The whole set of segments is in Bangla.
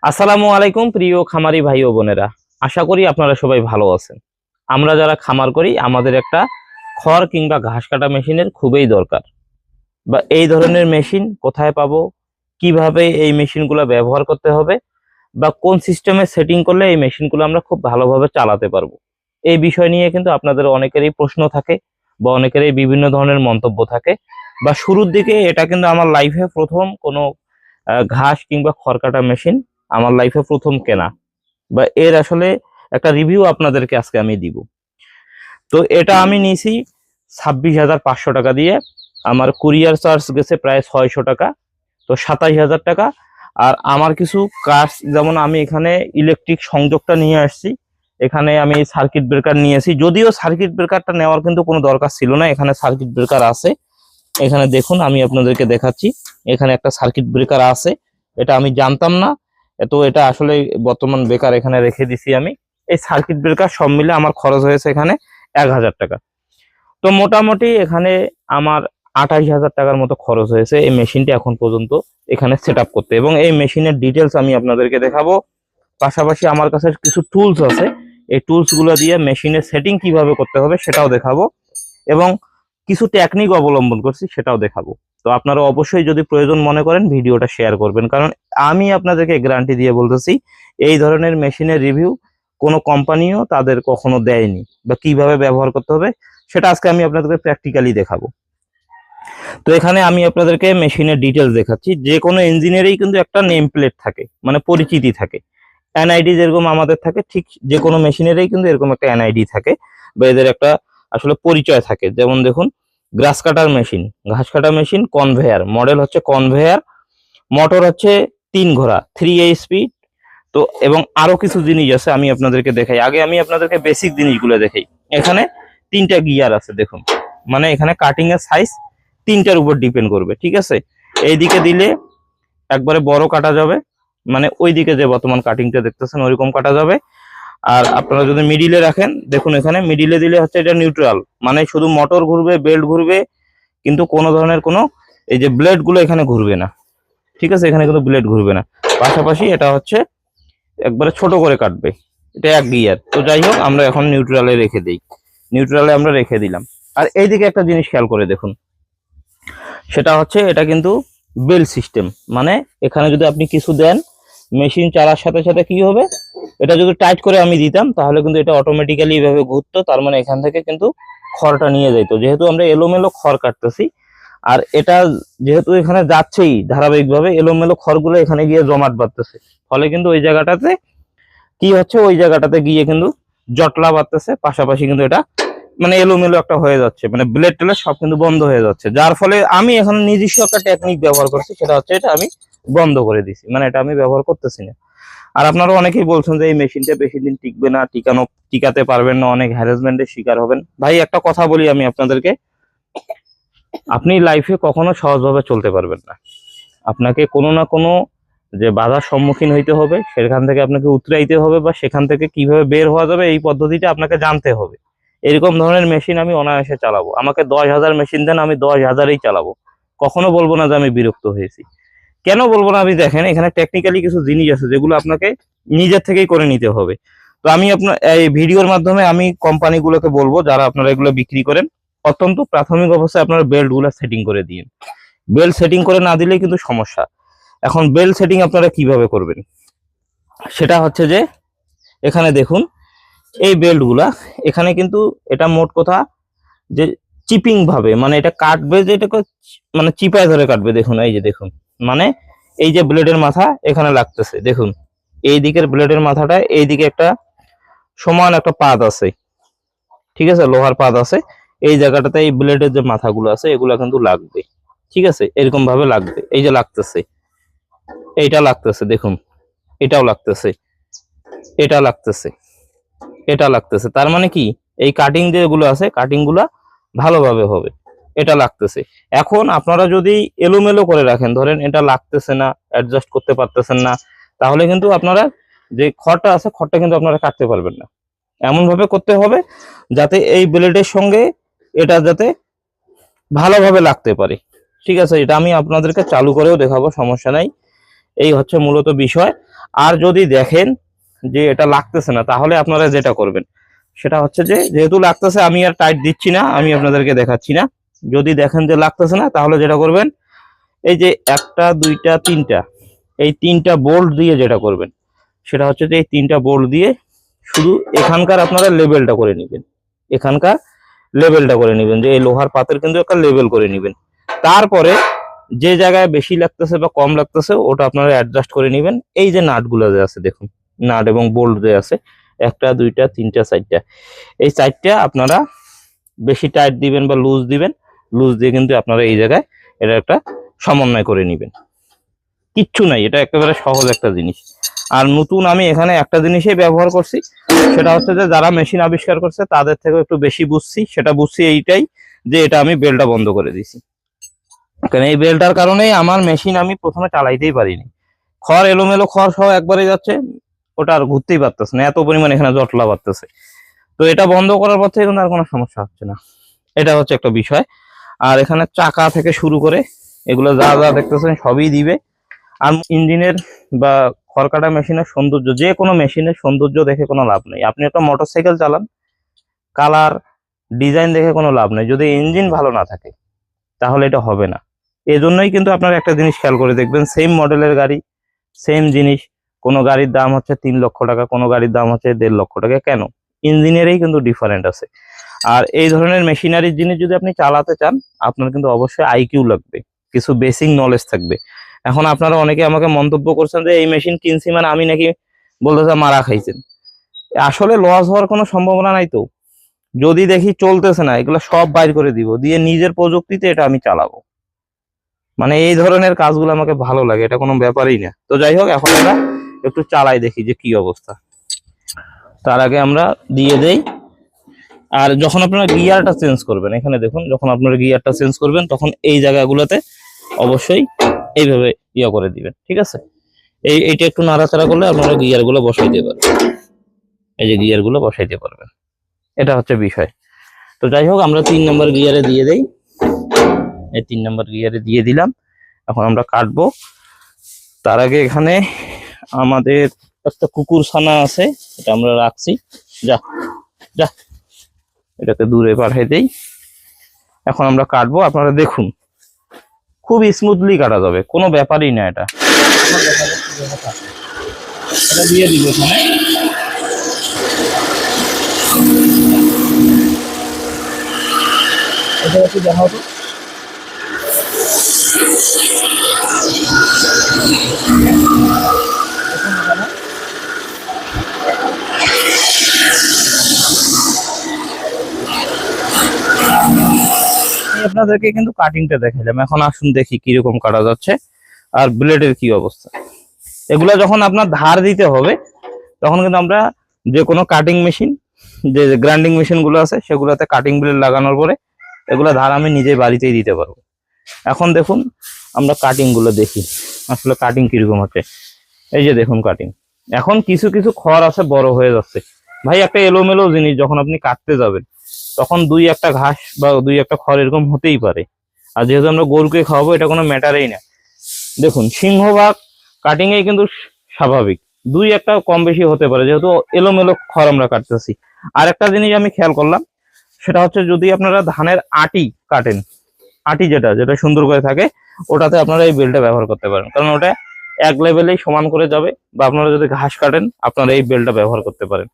আসসালামু আলাইকুম প্রিয় খামারি ভাই ও বোনেরা, আশা করি আপনারা সবাই ভালো আছেন। আমরা যারা খামার করি আমাদের একটা খড় কিংবা ঘাস কাটা মেশিনের খুবই দরকার। বা এই ধরনের মেশিন কোথায় পাবো, কিভাবে এই মেশিনগুলো ব্যবহার করতে হবে, বা কোন সিস্টেমে সেটিং করলে এই মেশিনগুলো আমরা খুব ভালোভাবে চালাতে পারবো, এই বিষয় নিয়ে কিন্তু আপনাদের অনেকেরই প্রশ্ন থাকে বা অনেকেরই বিভিন্ন ধরনের মন্তব্য থাকে। বা শুরুর দিকে এটা কিন্তু আমার লাইফে প্রথম কোনো ঘাস কিংবা খড় কাটা মেশিন আমার লাইফে প্রথম কেনা, বা এর আসলে একটা রিভিউ আপনাদেরকে আজকে আমি দিব। তো এটা আমি নিয়েছি 26,500 টাকা দিয়ে। আমার কুরিয়ার চার্জ গেছে প্রায় 600 টাকা, তো 27,000 টাকা। আর আমার কিছু কাজ, যেমন আমি এখানে ইলেকট্রিক সংযোগটা নিয়ে আসছি, এখানে আমি সার্কিট ব্রেকার নিয়েছি, যদিও সার্কিট ব্রেকারটা নেওয়ার কিন্তু কোনো দরকার ছিল না, এখানে সার্কিট ব্রেকার আছে। এখানে দেখুন, আমি আপনাদেরকে দেখাচ্ছি, এখানে একটা সার্কিট ব্রেকার আছে, এটা আমি জানতাম না। তো এটা আসলে বর্তমান বেকার এখানে রেখে দিছি আমি। এই সার্কিট ব্রেকার সব মিলে আমার খরচ হয়েছে এখানে 1,000 টাকা। তো মোটামুটি এখানে আমার 28,000 টাকার মতো খরচ হয়েছে এই মেশিনটি এখন পর্যন্ত এখানে সেট আপ করতে, এবং এই মেশিনের ডিটেলস আমি আপনাদেরকে দেখাবো। পাশাপাশি আমার কাছে কিছু টুলস আছে, এই টুলস গুলো দিয়ে মেশিনের সেটিং কিভাবে করতে হবে সেটাও দেখাবো, এবং কিছু টেকনিক অবলম্বন করছি সেটাও দেখাবো। তো আপনারা অবশ্যই যদি প্রয়োজন মনে করেন ভিডিওটা শেয়ার করবেন, কারণ আমি আপনাদেরকে গ্যারান্টি দিয়ে বলতেছি এই ধরনের মেশিনের রিভিউ কোনো কোম্পানিও তাদের কখনো দেয়নি, বা কিভাবে ব্যবহার করতে হবে সেটা আজকে আমি আপনাদেরকে প্র্যাকটিক্যালি দেখাবো। তো এখানে আমি আপনাদেরকে মেশিনের ডিটেলস দেখাচ্ছি। যে কোনো ইঞ্জিনিয়ারেই কিন্তু একটা নেম প্লেট থাকে, মানে পরিচিতি থাকে, এনআইডি যেরকম আমাদের থাকে, ঠিক যে কোনো মেশিনেরই কিন্তু এরকম একটা এনআইডি থাকে, বা এদের একটা আসলে পরিচয় থাকে। যেমন দেখুন, গ্রাস কাটার মেশিন, ঘাস কাটা মেশিন, কনভেয়ার, মডেল হচ্ছে কনভেয়ার, মোটর হচ্ছে 3 ঘোড়া 3 স্পিড। তো এবং আরো কিছু জিনিস আছে আমি আপনাদেরকে দেখাই। আগে আমি আপনাদেরকে বেসিক জিনিসগুলো দেখাই। এখানে 3টা গিয়ার আছে দেখুন, মানে এখানে কাটিং এর সাইজ 3টার উপর ডিপেন্ড করবে, ঠিক আছে। এইদিকে দিলে একবারে বড় কাটা যাবে, মানে ওইদিকে যে বর্তমান কাটিংটা দেখতেছেন ওইরকম কাটা যাবে। আর আপনারা যদি মিডিলে রাখেন, দেখুন এখানে মিডিলে দিলে হচ্ছে এটা নিউট্রাল, মানে শুধু মোটর ঘুরবে, বেল্ট ঘুরবে, কিন্তু কোনো ধরনের কোনো এই যে ব্লেড গুলো এখানে ঘুরবে না, ঠিক আছে, এখানে কিন্তু ব্লেড ঘুরবে না। পাশাপাশি এটা হচ্ছে একবারে ছোট করে কাটবে, এটা 1 গিয়ার। তো যাই হোক, আমরা এখন নিউট্রালে রেখে দিই, নিউট্রালে আমরা রেখে দিলাম। আর এইদিকে একটা জিনিস খেয়াল করে দেখুন, সেটা হচ্ছে এটা কিন্তু বেল সিস্টেম, মানে এখানে যদি আপনি কিছু দেন মেশিন চালার সাথে সাথে কি হবে, এটা যদি টাইট করে আমি দিতাম তাহলে কিন্তু এটা অটোমেটিক্যালি এইভাবে ঘুরতো, তার মানে এখান থেকে কিন্তু খড়টা নিয়ে যাইতো, যেহেতু আমরা এলোমেলো খড় কাটতেছি। আর এটা যেহেতু এখানে যাচ্ছেই ধারাবাহিকভাবে, এলোমেলো খড়গুলো এখানে গিয়ে জমাট বাঁধতেছে, ফলে কিন্তু ওই জায়গাটাতে কি হচ্ছে, ওই জায়গাটাতে গিয়ে কিন্তু জটলা বাঁধতেছে, পাশাপাশি কিন্তু এটা মানে এলোমেলো একটা হয়ে যাচ্ছে, মানে ব্লেড টেলে সব কিন্তু বন্ধ হয়ে যাচ্ছে। যার ফলে আমি এখন নিজস্ব একটা টেকনিক ব্যবহার করছি, সেটা হচ্ছে এটা আমি বন্ধ করে দিছি, মানে এটা আমি ব্যবহার করতেছি না। আর আপনারা অনেকেই বলছেন যে এই মেশিনটা বেশি দিন টিকবে না, টিকাতে পারবেন না, অনেক হ্যারাসমেন্টের শিকার হবেন। ভাই একটা কথা বলি আমি আপনাদেরকে, আপনি লাইফে কখনো সহজভাবে চলতে পারবেন না, আপনাকে কোনো না কোনো যে বাধার সম্মুখীন হইতে হবে, সেখান থেকে আপনাকে উতরাইতে হবে, বা সেখান থেকে কিভাবে বের হওয়া যাবে এই পদ্ধতিটা আপনাকে জানতে হবে। এরকম ধরনের মেশিন আমি অনায়াসে চালাবো, আমাকে 10,000 মেশিন দেন, আমি 10,000ই চালাবো, কখনো বলবো না যে আমি বিরক্ত হয়েছি। কেন বলবো না, আমি দেখেন এখানে টেকনিক্যালি কিছু জিনিস আছে যেগুলো আপনাকে নিজের থেকেই করে নিতে হবে। তো আমি আপনার এই ভিডিওর মাধ্যমে আমি কোম্পানিগুলোকে বলবো যারা আপনারা এগুলো বিক্রি করেন, অত্যন্ত প্রাথমিক অবস্থায় আপনারা বেল্ট গুলো সেটিং করে দিন। বেল্ট সেটিং করে না দিলে কিন্তু সমস্যা। এখন বেল্ট সেটিং আপনারা কিভাবে করবেন, সেটা হচ্ছে যে এখানে দেখুন এই বেল্ট গুলা, এখানে কিন্তু এটা মোট কথা যে চিপিং ভাবে, মানে এটা কাটবে, যে এটাকে মানে চিপায় ধরে কাটবে। দেখুন এই যে দেখুন, মানে এই যে ব্লেডের মাথা এখানে লাগতেছে, দেখুন এই দিকের ব্লেডের মাথাটা, এই দিকে একটা সমান একটা পাত আছে, ঠিক আছে, লোহার পাত আছে, এই জায়গাটাতে এই ব্লেডের যে মাথাগুলো আছে এগুলা কিন্তু লাগবে, ঠিক আছে, এরকম ভাবে লাগবে। এই যে লাগতেছে, এইটা লাগতেছে, দেখুন এটাও লাগতেছে, এটা লাগতেছে, এটা লাগতেছে, তার মানে কি এই কাটিং যেগুলো আছে কাটিং গুলা ভালোভাবে হবে, এটা লাগতেছে। এখন আপনারা যদি এলোমেলো করে রাখেন, ধরেন এটা লাগতেছে না, অ্যাডজাস্ট করতে পারতেছেন না, তাহলে কিন্তু আপনারা যে খড়টা আছে খড়টা কিন্তু আপনারা কাটতে পারবেন না। এমন ভাবে করতে হবে যাতে এই ব্লেডের সঙ্গে এটা যাতে ভালোভাবে লাগতে পারে, ঠিক আছে। এটা আমি আপনাদেরকে চালু করেও দেখাবো, সমস্যা নাই। এই হচ্ছে মূলত বিষয়। আর যদি দেখেন যে এটা লাগতেছে না, তাহলে আপনারা যেটা করবেন সেটা হচ্ছে যে, যেহেতু লাগতেছে আমি আর টাইট দিচ্ছি না, আমি আপনাদেরকে দেখাচ্ছি না। যদি দেখেন যে লাগতেছে না, তাহলে যেটা করবেন, এই যে একটা দুইটা তিনটা, এই তিনটা বোল্ট দিয়ে যেটা করবেন সেটা হচ্ছে যে এই তিনটা বোল্ট দিয়ে শুধু এখানকার আপনারা লেবেলটা করে নেবেন, এখানকার লেবেলটা করে নেবেন, যে এই লোহার পাতের কিন্তু একটা লেবেল করে নেবেন। তারপরে যে জায়গায় বেশি লাগতেছে বা কম লাগতেছে ওটা আপনারা অ্যাডজাস্ট করে নেবেন। এই যে নাটগুলো যে আছে দেখুন, নাট এবং বোল্ট যে আছে, একটা দুইটা তিনটা চারটা, এই চারটা আপনারা বেশি টাইট দিবেন বা লুজ দিবেন, লুজ দিয়ে কিন্তু আপনারা এই জায়গায় এটা একটা সমন্বয় করে নেবেন। কিচ্ছু নাই, এটা একেবারে সহজ একটা জিনিস। আর নতুন আমি এখানে একটা জিনিসই ব্যবহার করছি, সেটা হচ্ছে যে যারা মেশিন আবিষ্কার করছে তাদের থেকে একটু বেশি বুঝছি, সেটা বুঝছি এইটাই যে এটা আমি বেলটা বন্ধ করে দিছি। কারণ এই বেলটার কারণেই আমার মেশিন আমি প্রথমে চালাইতেই পারিনি। খড় এলোমেলো খড় সহ একবারে যাচ্ছে, ওটা আর ঘুরতেই পারতেছে না, এত পরিমাণ এখানে জটলা বাড়তেছে। তো এটা বন্ধ করার পর থেকে কিন্তু আর কোনো সমস্যা হচ্ছে না, এটা হচ্ছে একটা বিষয়। আর এখানে চাকা থেকে শুরু করে এগুলো যা যা দেখতেছেন সবই দিবে। আর ইঞ্জিনের বা খড় কাটা মেশিনের সৌন্দর্য, যে কোনো মেশিনের সৌন্দর্য দেখে কোনো লাভ নেই। আপনি একটা মোটরসাইকেল চালান, কালার ডিজাইন দেখে কোনো লাভ নেই, যদি ইঞ্জিন ভালো না থাকে তাহলে এটা হবে না। এজন্যই কিন্তু আপনারা একটা জিনিস খেয়াল করে দেখবেন, সেম মডেলের গাড়ি, সেম জিনিস, কোনো গাড়ির দাম হচ্ছে 3 লক্ষ টাকা, কোনো গাড়ির দাম হচ্ছে 1.5 লক্ষ টাকা। কেন? ইঞ্জিনেরই কিন্তু ডিফারেন্ট আছে। আর এই ধরনের মেশিনারির জিনিস যদি আপনি চালাতে চান, আপনার কিন্তু অবশ্যই আইকিউ লাগবে, কিছু বেসিক নলেজ থাকবে। এখন আপনারা অনেকে আমাকে মন্তব্য করছেন যে এই মেশিন কিনছি মানে আমি নাকি বলতেছে মারা খাইছেন। আসলে লস হওয়ার কোনো সম্ভাবনা নাই। তো যদি দেখি চলতেছে না, এগুলো সব বাইর করে দিব, দিয়ে নিজের প্রযুক্তিতে এটা আমি চালাবো। মানে এই ধরনের কাজগুলো আমাকে ভালো লাগে, এটা কোনো ব্যাপারই না। তো যাই হোক, এখন আমরা একটু চালাই দেখি যে কি অবস্থা। তার আগে আমরা দিয়ে দেই। আর যখন আপনারা গিয়ারটা চেঞ্জ করবেন, এখানে দেখুন, যখন আপনারা গিয়ারটা চেঞ্জ করবেন তখন এই জায়গাগুলোতে অবশ্যই এইভাবে ইয়া করে দিবেন, ঠিক আছে? এইটা একটু নাড়াচাড়া করলে আপনারা গিয়ারগুলো বসাইতে পারবেন, এই যে গিয়ারগুলো বসাইতে পারবেন, এটা হচ্ছে বিষয়। তো যাই হোক, আমরা 3 নম্বর গিয়ারে দিয়ে দেই, এই 3 নম্বর গিয়ারে দিয়ে দিলাম। এখন আমরা কাটবো। তার আগে এখানে আমাদের একটা কুকুর ছানা আছে, এটা আমরা রাখছি, যা যা এটাকে দূরে পাঠিয়ে দেই। এখন আমরা কাটবো, আপনারা দেখুন খুব স্মুথলি কাটা যাবে, কোনো ব্যাপারই না। এটা এটা দিয়ে দিব এখানে। এটা একটু দেখাও তো। আপনাদেরকে কিন্তু কাটিংটা দেখাইলাম, এখন আসুন দেখি কিরকম কাটা যাচ্ছে আর ব্লেডের কি অবস্থা। এগুলা যখন আপনার ধার দিতে হবে, তখন কিন্তু আমরা যে কোনো কাটিং মেশিন, যে গ্রাইন্ডিং মেশিন গুলো আছে সেগুলোতে কাটিং ব্লেড লাগানোর পরে এগুলা ধার আমি নিজে বাড়িতেই দিতে পারবো। এখন দেখুন আমরা কাটিং গুলো দেখি আসলে কাটিং কিরকম হচ্ছে। এই যে দেখুন কাটিং, এখন কিছু কিছু খড় আছে বড় হয়ে যাচ্ছে। ভাই একটা এলোমেলো জিনিস যখন আপনি কাটতে যাবেন, তখন 2-1 ঘাস বা 2-1 খড় এরকম হতেই পারে। আর যেহেতু আমরা গরুকে খাওয়াবো, এটা কোনো ম্যাটারেই না। দেখুন সিংহভাগ কাটিং এই কিন্তু স্বাভাবিক, 2-1 কম বেশি হতে পারে, যেহেতু এলোমেলো খড় আমরা কাটতেছি। আর একটা জিনিস আমি খেয়াল করলাম, সেটা হচ্ছে যদি আপনারা ধানের আটি কাটেন, আটি যেটা যেটা সুন্দর করে থাকে, ওটাতে আপনারা এই বেলটা ব্যবহার করতে পারেন, কারণ ওটা এক লেভেলেই সমান করে যাবে। বা আপনারা যদি ঘাস কাটেন, আপনারা এই বেলটা ব্যবহার করতে পারেন।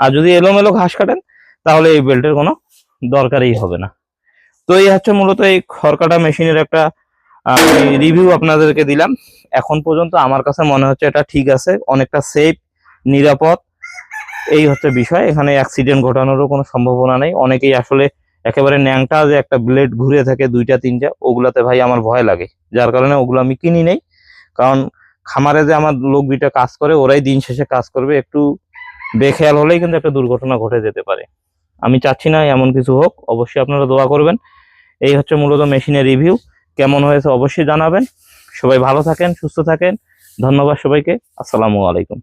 আর যদি এলোমেলো ঘাস কাটেন, তাহলে এই বেল্টের কোনো দরকারই হবে না। তো এই হচ্ছে মূলত এই খড় কাটা মেশিনের একটা রিভিউ আপনাদেরকে দিলাম। এখন পর্যন্ত আমার কাছে মনে হচ্ছে এটা ঠিক আছে, অনেকটা সেফ, নিরাপদ। এই হচ্ছে বিষয়, এখানে অ্যাক্সিডেন্ট ঘটানোরও কোনো সম্ভাবনা নেই। অনেকেই আসলে একেবারে ন্যাংটা যে একটা ব্লেড ঘুরে থাকে 2-3টা, ওগুলাতে ভাই আমার ভয় লাগে, যার কারণে ওগুলো আমি কিনি নেই। কারণ খামারে যে আমার লোক 2টা কাজ করে, ওরাই দিন শেষে কাজ করবে, একটু বেখেয়াল হলেই কিন্তু একটা দুর্ঘটনা ঘটে যেতে পারে। আমি চাচ্ছি না এমন কিছু হোক, অবশ্যই আপনারা দোয়া করবেন। এই হচ্ছে মূলত মেশিনের রিভিউ, কেমন হয়েছে অবশ্যই জানাবেন। সবাই ভালো থাকেন, সুস্থ থাকেন, ধন্যবাদ সবাইকে, আসসালামু আলাইকুম।